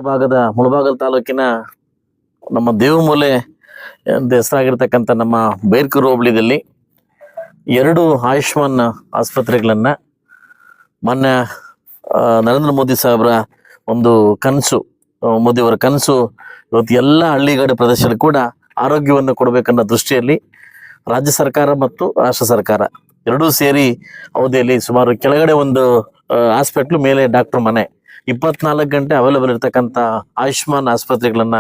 ಭಾಗದ ಮುಳಬಾಗಲ್ ತಾಲೂಕಿನ ನಮ್ಮ ದೇವಮೂಲೆ ಅಂತ ಹೆಸರಾಗಿರ್ತಕ್ಕಂಥ ನಮ್ಮ ಬೇರ್ಕೂರು ಹೋಬಳಿದಲ್ಲಿ 2 ಆಯುಷ್ಮಾನ್ ಆಸ್ಪತ್ರೆಗಳನ್ನ ಮೊನ್ನೆ ನರೇಂದ್ರ ಮೋದಿ ಸಾಹೇಬ್ರ ಒಂದು ಕನಸು, ಮೋದಿಯವರ ಕನಸು ಇವತ್ತು ಎಲ್ಲ ಹಳ್ಳಿಗಾಡು ಪ್ರದೇಶದಲ್ಲಿ ಕೂಡ ಆರೋಗ್ಯವನ್ನು ಕೊಡಬೇಕನ್ನೋ ದೃಷ್ಟಿಯಲ್ಲಿ ರಾಜ್ಯ ಸರ್ಕಾರ ಮತ್ತು ರಾಷ್ಟ್ರ ಸರ್ಕಾರ ಎರಡೂ ಸೇರಿ ಅವಧಿಯಲ್ಲಿ ಸುಮಾರು ಕೆಳಗಡೆ ಒಂದು ಹಾಸ್ಪಿಟ್ಲು, ಮೇಲೆ ಡಾಕ್ಟರ್ ಮನೆ 24 ಗಂಟೆ ಅವೈಲೇಬಲ್ ಇರ್ತಕ್ಕಂಥ ಆಯುಷ್ಮಾನ್ ಆಸ್ಪತ್ರೆಗಳನ್ನ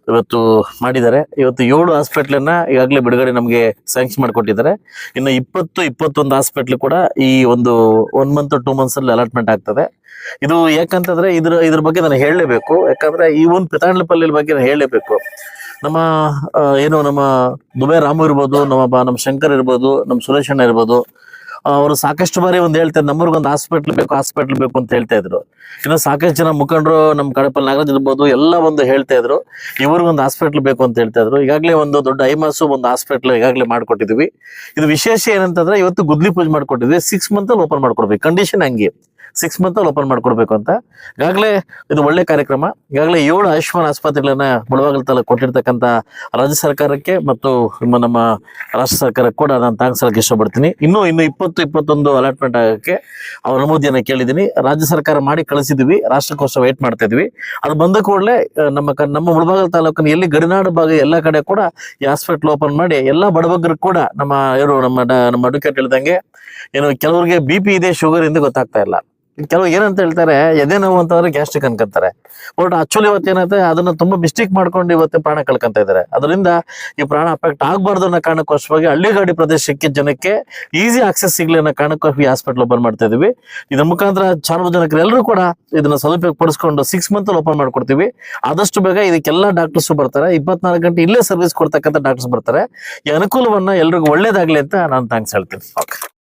ಇವತ್ತು ಮಾಡಿದ್ದಾರೆ. ಇವತ್ತು 7 ಹಾಸ್ಪಿಟ್ಲನ್ನ ಈಗಾಗಲೇ ಬಿಡುಗಡೆ ನಮಗೆ ಸ್ಯಾಂಕ್ಷನ್ ಮಾಡಿಕೊಟ್ಟಿದ್ದಾರೆ. ಇನ್ನು 21 ಹಾಸ್ಪಿಟ್ಲ್ ಕೂಡ ಈ ಒಂದು 1 ಮಂತ್ 2 ಮಂತ್ಸ್ ಅಲ್ಲಿ ಅಲಾಟ್ಮೆಂಟ್ ಆಗ್ತದೆ. ಇದು ಯಾಕಂತಂದ್ರೆ ಇದ್ರ ಬಗ್ಗೆ ನಾನು ಹೇಳಲೇಬೇಕು. ಯಾಕಂದ್ರೆ ಈ ಒಂದು ಪೆತಾಂಡ್ಲಪಲ್ಲಿ ಬಗ್ಗೆ ನಾನು ಹೇಳಲೇಬೇಕು. ನಮ್ಮ ಏನು ನಮ್ಮ ದುಬೈ ರಾಮು ಇರ್ಬೋದು, ನಮ್ಮ ಶಂಕರ್ ಇರ್ಬೋದು, ನಮ್ಮ ಸುರೇಶ್ ಅಣ್ಣ ಇರ್ಬೋದು, ಅವರು ಸಾಕಷ್ಟು ಬಾರಿ ಒಂದು ಹೇಳ್ತಾರೆ ನಮ್ಮೂರಿಗೊಂದು ಹಾಸ್ಪಿಟ್ಲ್ ಬೇಕು ಅಂತ ಹೇಳ್ತಾ ಇದ್ರು. ಇನ್ನು ಸಾಕಷ್ಟು ಜನ ಮುಖಂಡರು ನಮ್ಮ ಕಡಪಲ್ಲಿ ನಾಗರಾಜ್ ಇರ್ಬೋದು ಎಲ್ಲ ಒಂದು ಹೇಳ್ತಾ ಇದ್ರು ಇವ್ರಿಗೊಂದು ಹಾಸ್ಪಿಟ್ಲ್ ಬೇಕು ಅಂತ ಹೇಳ್ತಾ ಇದ್ರು. ಈಗಾಗಲೇ ಒಂದು ದೊಡ್ಡ ಐಮಾಸು ಒಂದು ಹಾಸ್ಪಿಟ್ಲ್ ಈಗಾಗಲೇ ಮಾಡ್ಕೊಟ್ಟಿದ್ವಿ. ಇದು ವಿಶೇಷ ಏನಂತಂದ್ರೆ ಇವತ್ತು ಗುದ್ಲಿ ಪೂಜೆ ಮಾಡ್ಕೊಟ್ಟಿದ್ವಿ. 6 ಮಂತ್ ಅಲ್ಲಿ ಓಪನ್ ಮಾಡ್ಕೊಡ್ಬೇಕು, ಕಂಡೀಷನ್ ಹಂಗೆ 6 ಮಂತ್ ಅಲ್ಲಿ ಓಪನ್ ಮಾಡ್ಕೊಡ್ಬೇಕು ಅಂತ. ಈಗಾಗಲೇ ಇದು ಒಳ್ಳೆ ಕಾರ್ಯಕ್ರಮ. ಈಗಾಗಲೇ 7 ಆಯುಷ್ಮಾನ್ ಆಸ್ಪತ್ರೆಗಳನ್ನ ಮುಳಬಾಗಿಲು ತಾಲೂಕು ಕೊಟ್ಟಿರ್ತಕ್ಕಂಥ ರಾಜ್ಯ ಸರ್ಕಾರಕ್ಕೆ ಮತ್ತು ನಮ್ಮ ರಾಷ್ಟ್ರ ಸರ್ಕಾರಕ್ಕೆ ಕೂಡ ನಾನು ಥ್ಯಾಂಕ್ಸ್ ಹೇಳಕ್ಕೆ ಇಷ್ಟಪಡ್ತೀನಿ. ಇನ್ನು 20-21 ಅಲಾಟ್ಮೆಂಟ್ ಆಗಕ್ಕೆ ಅವ್ರ ಅನುಮತಿಯನ್ನು ಕೇಳಿದ್ದೀನಿ. ರಾಜ್ಯ ಸರ್ಕಾರ ಮಾಡಿ ಕಳಿಸಿದ್ವಿ, ರಾಷ್ಟ್ರಕ್ಕೋಸ್ಕರ ವೇಟ್ ಮಾಡ್ತಾ ಇದ್ವಿ. ಅದು ಬಂದ ಕೂಡಲೇ ನಮ್ಮ ಮುಳಬಾಗಿಲು ತಾಲೂಕಿನ ಎಲ್ಲಿ ಗಡಿನಾಡು ಭಾಗ ಎಲ್ಲ ಕಡೆ ಕೂಡ ಈ ಹಾಸ್ಪಿಟ್ಲ್ ಓಪನ್ ಮಾಡಿ ಎಲ್ಲ ಬಡಬಗ್ಗರು ಕೂಡ ನಮ್ಮ ಅಡ್ವೊಕೇಟ್ ಹೇಳ್ದಂಗೆ ಏನು ಕೆಲವರಿಗೆ BP ಇದೆ, ಶುಗರ್ ಇಂದ ಗೊತ್ತಾಗ್ತಾ ಇಲ್ಲ. ಕೆಲವು ಏನಂತ ಹೇಳ್ತಾರೆ ಎದೆ ನೋವು ಅಂತಂದ್ರೆ ಗ್ಯಾಸ್ಟ್ರಿಕ್ ಅನ್ಕೊಂತಾರೆ. ಬಟ್ ಆಕ್ಚುಲಿ ಇವತ್ತು ಏನಂತೆ ಅದನ್ನ ತುಂಬಾ ಮಿಸ್ಟೇಕ್ ಮಾಡ್ಕೊಂಡು ಇವತ್ತು ಪ್ರಾಣ ಕಳ್ಕೊಂತ ಇದ್ದಾರೆ. ಅದರಿಂದ ಈ ಪ್ರಾಣ ಅಫೆಕ್ಟ್ ಆಗಬಾರ್ದು ಅನ್ನೋ ಕಾರಣಕ್ಕೋಸ್ಕರವಾಗಿ ಹಳ್ಳಿಗಾಡಿ ಪ್ರದೇಶಕ್ಕೆ ಜನಕ್ಕೆ ಈಸಿ ಆಕ್ಸೆಸ್ ಸಿಗ್ಲಿ ಅನ್ನೋ ಕಾರಣಕ್ಕೋಸ್ಕರ ಈ ಹಾಸ್ಪಿಟಲ್ ಓಪನ್ ಮಾಡ್ತಾ ಇದೀವಿ. ಇದ್ರ ಮುಖಾಂತರ ಸಾರ್ವಜನಿಕರು ಎಲ್ಲರೂ ಕೂಡ ಇದನ್ನ ಸದುಪಯೋಗ ಪಡಿಸ್ಕೊಂಡು 6 ಮಂತ್ ಓಪನ್ ಮಾಡ್ಕೊಡ್ತೀವಿ. ಆದಷ್ಟು ಬೇಗ ಇದಕ್ಕೆಲ್ಲ ಡಾಕ್ಟರ್ಸ್ ಬರ್ತಾರೆ. 24 ಗಂಟೆ ಇಲ್ಲೇ ಸರ್ವಿಸ್ ಕೊಡ್ತಕ್ಕಂಥ ಡಾಕ್ಟರ್ಸ್ ಬರ್ತಾರೆ. ಈ ಅನುಕೂಲವನ್ನ ಎಲ್ರಿಗೂ ಒಳ್ಳೇದಾಗ್ಲಿ ಅಂತ ನಾನು ಥ್ಯಾಂಕ್ಸ್ ಹೇಳ್ತೀನಿ. ಓಕೆ.